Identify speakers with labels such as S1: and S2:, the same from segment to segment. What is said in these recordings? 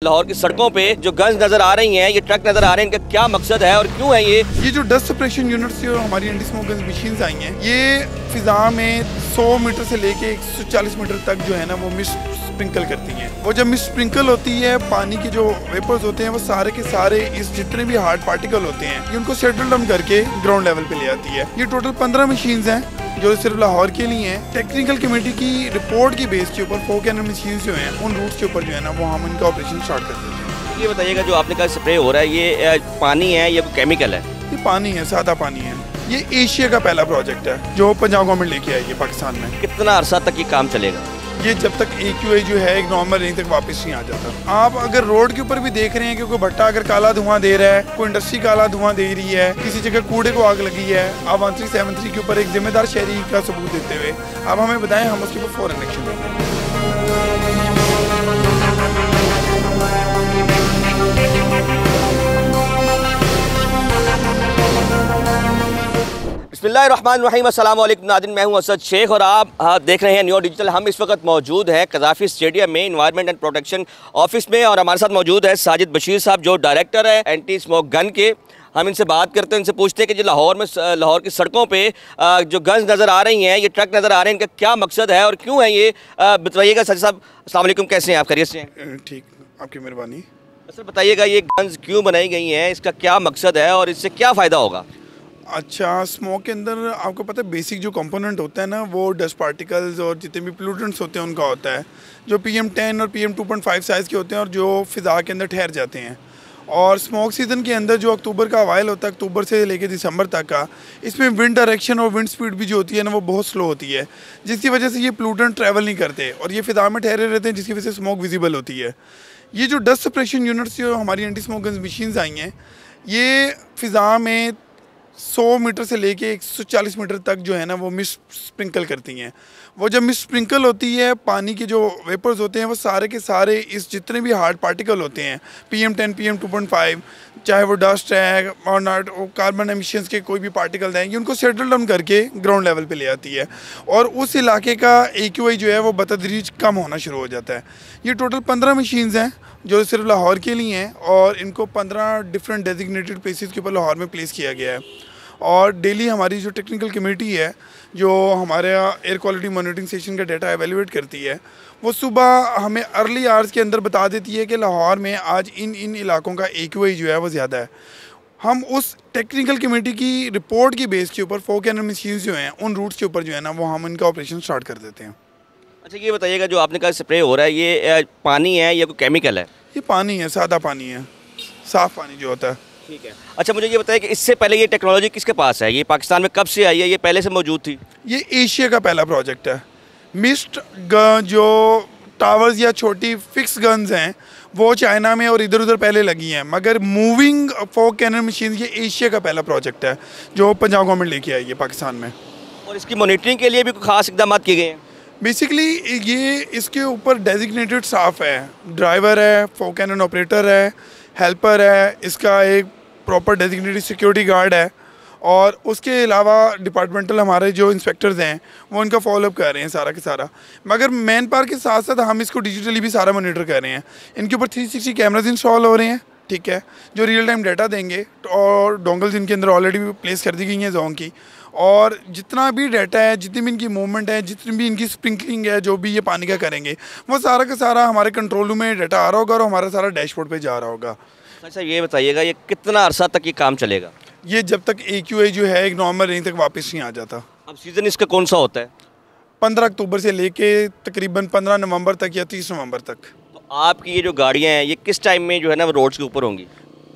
S1: लाहौर की सड़कों पे जो गन्स नजर आ रही हैं, ये ट्रक नजर आ रहे हैं, इनका क्या मकसद है और क्यों है ये
S2: जो डस्ट सप्रेशन यूनिट्स जो हमारी एंटी स्मोक गन्स मशीन्स आई हैं, ये फिजा में 100 मीटर से लेके 140 मीटर तक जो है ना वो मिस्ट स्प्रिंकल करती हैं। वो जब मिस्ट स्प्रिंकल होती है, पानी के जो वेपर्स होते हैं वो सारे के सारे इस जितने भी हार्ड पार्टिकल होते हैं ये उनको सेटल डाउन करके ग्राउंड लेवल पे ले आती है। ये टोटल 15 मशीन्स हैं जो सिर्फ लाहौर के लिए हैं। टेक्निकल कमेटी की रिपोर्ट की बेस के ऊपर 4 कैनन मशीन्स जो हैं उन रूट्स के ऊपर जो है ना वो हम इनका ऑपरेशन स्टार्ट कर देते हैं।
S1: ये बताइएगा, जो आपने कहा स्प्रे हो रहा है, ये पानी है या कोई केमिकल है?
S2: ये पानी है, सादा पानी है। ये एशिया का पहला प्रोजेक्ट है जो पंजाब गवर्नमेंट लेके आई है पाकिस्तान में।
S1: कितना अरसा तक ये काम चलेगा?
S2: ये जब तक AQI जो है एक नॉर्मल रेंज तक वापस नहीं आ जाता। आप अगर रोड के ऊपर भी देख रहे हैं कि कोई भट्टा अगर काला धुआं दे रहा है, कोई इंडस्ट्री काला धुआं दे रही है, किसी जगह कूड़े को आग लगी है, आप 1373 के ऊपर एक जिम्मेदार शहरी का सबूत देते हुए आप हमें बताएं, हम उसके ऊपर फौरन एक्शन लेंगे।
S1: बिस्मिल्लाहिर्रहमानिर्रहीम, अस्सलाम वालेकुम नाज़रीन, मैं हूं असद शेख और आप देख रहे हैं न्यू डिजिटल। हम इस वक्त मौजूद हैं कज़ाफ़ी स्टेडियम में इन्वायरमेंट एंड प्रोटेक्शन ऑफिस में और हमारे साथ मौजूद है साजिद बशीर साहब जो डायरेक्टर है एंटी स्मोक गन के। हम इनसे बात करते हैं, इनसे पूछते हैं कि जो लाहौर की सड़कों पे जो गन्स नज़र आ रही हैं, ये ट्रक नज़र आ रहे हैं, इनका क्या मकसद है और क्यों है ये? बताइएगा साजिद साहब। अस्सलाम वालेकुम, कैसे हैं आप? खैरियत से हैं?
S2: ठीक, आपकी मेहरबानी।
S1: सर बताइएगा, ये गन्स क्यों बनाई गई हैं, इसका क्या मकसद है और इससे क्या फ़ायदा होगा?
S2: अच्छा, स्मोक के अंदर आपको पता है बेसिक जो कंपोनेंट होता है ना वो डस्ट पार्टिकल्स और जितने भी पोल्यूटेंट्स होते हैं उनका होता है, जो PM10 और PM 2.5 साइज़ के होते हैं और जो फ़िज़ा के अंदर ठहर जाते हैं। और स्मोक सीज़न के अंदर जो अक्टूबर का अवाइल होता है, अक्टूबर से लेकर दिसंबर तक का, इसमें विंड डायरेक्शन और विंड स्पीड भी जो होती है ना वो बहुत स्लो होती है, जिसकी वजह से ये पोल्यूटेंट ट्रैवल नहीं करते और ये फ़िज़ा में ठहरे रहते हैं, जिसकी वजह से स्मोक विजिबल होती है। ये जो डस्ट सप्रेशन यूनिट्स जो हमारी एंटी स्मोक गन्स मशीन्स आई हैं, ये फ़िज़ा में 100 मीटर से लेके 140 मीटर तक जो है ना वो मिस्ट स्प्रिंकल करती हैं। वो जब मिस्ट स्प्रिंकल होती है, पानी के जो वेपर्स होते हैं वो सारे के सारे इस जितने भी हार्ड पार्टिकल होते हैं, PM10, PM 2.5, चाहे वो डस्ट है और नॉट कार्बन एमिशंस के कोई भी पार्टिकल हैं, ये उनको सेटल डाउन करके ग्राउंड लेवल पे ले आती है और उस इलाके का AQI जो है वो बतदरीज कम होना शुरू हो जाता है। ये टोटल 15 मशीन्स हैं जो सिर्फ लाहौर के लिए हैं और इनको 15 डिफरेंट डेजिग्नेटेड प्लेसेस के ऊपर लाहौर में प्लेस किया गया है। और डेली हमारी जो टेक्निकल कमेटी है जो हमारे एयर क्वालिटी मॉनिटरिंग स्टेशन का डाटा एवेल्यूएट करती है, वो सुबह हमें अर्ली आवर्स के अंदर बता देती है कि लाहौर में आज इन इलाकों का AQI जो है वो ज़्यादा है। हम उस टेक्निकल कमेटी की रिपोर्ट की बेस के ऊपर 4 कैनन मशीन्स जो हैं उन रूट्स के ऊपर जो है ना वो हम इनका ऑपरेशन स्टार्ट कर देते हैं।
S1: अच्छा, ये बताइएगा, जो आपने कहा स्प्रे हो रहा है, ये पानी है या कोई केमिकल है?
S2: ये पानी है, सादा पानी है, साफ़ पानी जो होता है।
S1: ठीक है। अच्छा, मुझे ये बताइए कि इससे पहले ये टेक्नोलॉजी किसके पास है? ये पाकिस्तान में कब से आई है? ये पहले से मौजूद थी?
S2: ये एशिया का पहला प्रोजेक्ट है। मिस्ट जो टावर्स या छोटी फिक्स गन्स हैं वो चाइना में और इधर उधर पहले लगी हैं, मगर मूविंग 4 कैनन मशीन ये एशिया का पहला प्रोजेक्ट है जो पंजाब गवर्नमेंट लेके आई है पाकिस्तान में।
S1: और इसकी मॉनिटरिंग के लिए भी कोई खास इकदाम किए गए हैं?
S2: बेसिकली ये इसके ऊपर डेजिग्नेटेड स्टाफ है, ड्राइवर है, 4 कैनन ऑपरेटर है, हेल्पर है, इसका एक प्रॉपर डेजिग्नेटेड सिक्योरिटी गार्ड है और उसके अलावा डिपार्टमेंटल हमारे जो इंस्पेक्टर्स हैं वो इनका फॉलोअप कर रहे हैं सारा के सारा। मगर मैन पावर के साथ साथ हम इसको डिजिटली भी सारा मॉनिटर कर रहे हैं। इनके ऊपर 360 कैमराज इंस्टॉल हो रहे हैं, ठीक है, जो रियल टाइम डाटा देंगे और डोंगल्स इनके अंदर ऑलरेडी प्लेस कर दी गई हैं जोन की, और जितना भी डाटा है, जितनी भी इनकी मूवमेंट है, जितनी भी इनकी स्प्रिंकलिंग है, जो भी ये पानी का करेंगे वो सारा का सारा हमारे कंट्रोल रूम में डाटा आ रहा होगा और हमारा सारा डैशबोर्ड पे जा रहा होगा।
S1: अच्छा, ये बताइएगा, ये कितना अरसा तक ये काम चलेगा?
S2: ये जब तक AQI जो है एक नॉर्मल रेंज तक वापस नहीं आ जाता।
S1: अब सीज़न इसका कौन सा होता है?
S2: 15 अक्टूबर से लेके तकरीबन 15 नवंबर तक या 30 नवंबर तक।
S1: तो आपकी ये जो गाड़ियाँ हैं ये किस टाइम में जो है ना रोड्स के ऊपर होंगी?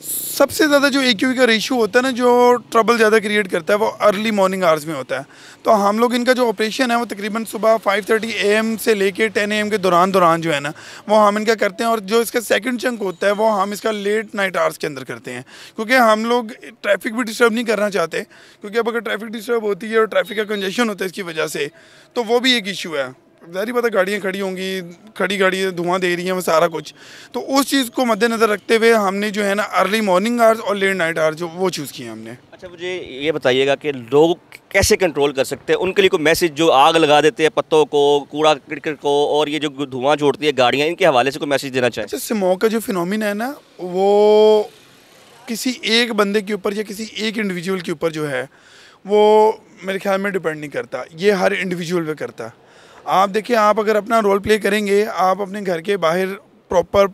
S2: सबसे ज़्यादा जो AQI का रेशियो होता है ना, जो ट्रबल ज़्यादा क्रिएट करता है वो अर्ली मॉर्निंग आवर्स में होता है। तो हम लोग इनका जो ऑपरेशन है वो तकरीबन सुबह 5:30 AM से लेके 10 AM के दौरान जो है ना वो हम इनका करते हैं। और जो इसका सेकंड चंक होता है वो हम इसका लेट नाइट आवर्स के अंदर करते हैं, क्योंकि हम लोग ट्रैफिक भी डिस्टर्ब नहीं करना चाहते, क्योंकि अब अगर ट्रैफिक डिस्टर्ब होती है और ट्रैफिक का कंजेशन होता है इसकी वजह से, तो वो भी एक इशू है। ज़ाहिर बात है गाड़ियाँ खड़ी होंगी, खड़ी गाड़ी धुआं दे रही हैं वो सारा कुछ, तो उस चीज़ को मद्देनज़र रखते हुए हमने जो है ना अर्ली मॉर्निंग आवर्स और लेट नाइट आवर्स जो वो चूज़ किए हमने।
S1: अच्छा, मुझे ये बताइएगा कि लोग कैसे कंट्रोल कर सकते हैं, उनके लिए कोई मैसेज, जो आग लगा देते हैं पत्तों को, कूड़ा करकट को, और ये जो धुआं छोड़ती है गाड़ियाँ, इनके हवाले से कोई मैसेज देना चाहें?
S2: अच्छा, स्मोक का जो फिनोमिना है ना, वो किसी एक बंदे के ऊपर या किसी एक इंडिविजुअल के ऊपर जो है वो मेरे ख्याल में डिपेंड नहीं करता, ये हर इंडिविजुअल पे करता है। आप देखिए, आप अगर अपना रोल प्ले करेंगे, आप अपने घर के बाहर प्रॉपर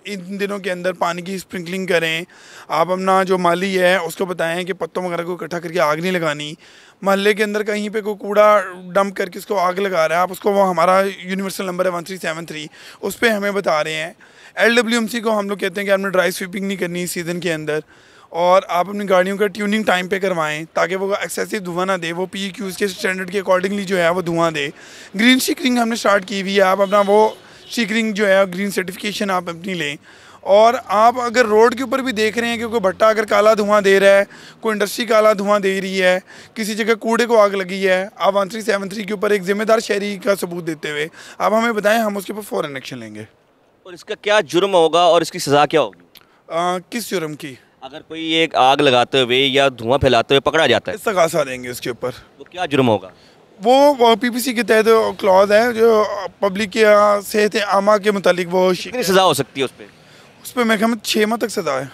S2: इन दिनों के अंदर पानी की स्प्रिंकलिंग करें, आप अपना जो माली है उसको बताएं कि पत्तों वगैरह को इकट्ठा करके आग नहीं लगानी, महल्ले के अंदर कहीं पे कोई कूड़ा डंप करके उसको आग लगा रहा है, आप उसको, वो हमारा यूनिवर्सल नंबर है 1373, उस पर हमें बता रहे हैं। LWMC को हम लोग कहते हैं कि आपने ड्राई स्वीपिंग नहीं करनी इस सीज़न के अंदर, और आप अपनी गाड़ियों का ट्यूनिंग टाइम पे करवाएं ताकि वो एक्सेसिव धुआं ना दे, वो PEQs के स्टैंडर्ड के अकॉर्डिंगली जो है वो धुआं दे। ग्रीन स्टिकरिंग हमने स्टार्ट की हुई है, आप अपना वो स्टिकरिंग जो है ग्रीन सर्टिफिकेशन आप अपनी लें। और आप अगर रोड के ऊपर भी देख रहे हैं कि कोई भट्टा अगर काला धुआं दे रहा है, कोई इंडस्ट्री काला धुआं दे रही है, किसी जगह कूड़े को आग लगी है, आप 1373 के ऊपर एक जिम्मेदार शहरी का सबूत देते हुए आप हमें बताएं, हम उसके ऊपर फ़ौरन एक्शन लेंगे।
S1: और इसका क्या जुर्म होगा और इसकी सज़ा क्या होगी?
S2: किस जुर्म की?
S1: अगर कोई एक आग लगाते हुए या धुआं फैलाते हुए पकड़ा जाता है,
S2: इस्तगासा देंगे उसके ऊपर।
S1: तो क्या जुर्म होगा?
S2: वो PPC के तहत क्लॉज है जो पब्लिक या सेहत आमा के मुतालिक वो
S1: कितनी सज़ा हो सकती है
S2: उस पर मेरे ख्याल में 6 माह तक सज़ा है।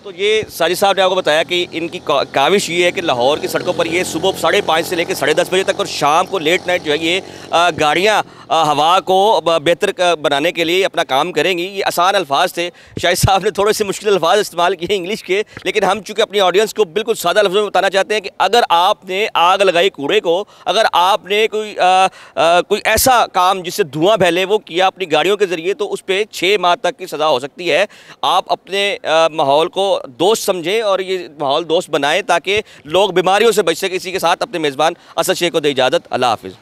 S1: तो ये साजिद साहब ने आपको बताया कि इनकी काविश ये है कि लाहौर की सड़कों पर ये सुबह 5:30 से लेकर 10:30 बजे तक और शाम को लेट नाइट जो है ये गाड़ियाँ हवा को बेहतर बनाने के लिए अपना काम करेंगी। ये आसान अल्फाज थे, शाहिद साहब ने थोड़े से मुश्किल अल्फाज इस्तेमाल किए इंग्लिश के, लेकिन हम चूँकि अपनी ऑडियंस को बिल्कुल सादा लफ्ज़ों में बताना चाहते हैं कि अगर आपने आग लगाई कूड़े को, अगर आपने कोई ऐसा काम जिससे धुआं फैले वो किया अपनी गाड़ियों के ज़रिए, तो उस पर 6 माह तक की सज़ा हो सकती है। आप अपने माहौल को दोस्त समझें और ये माहौल दोस्त बनाएं ताकि लोग बीमारियों से बच सकें। इसी के साथ अपने मेज़बान असद शेख को दे इजाज़त। अल्लाह हाफ़िज़।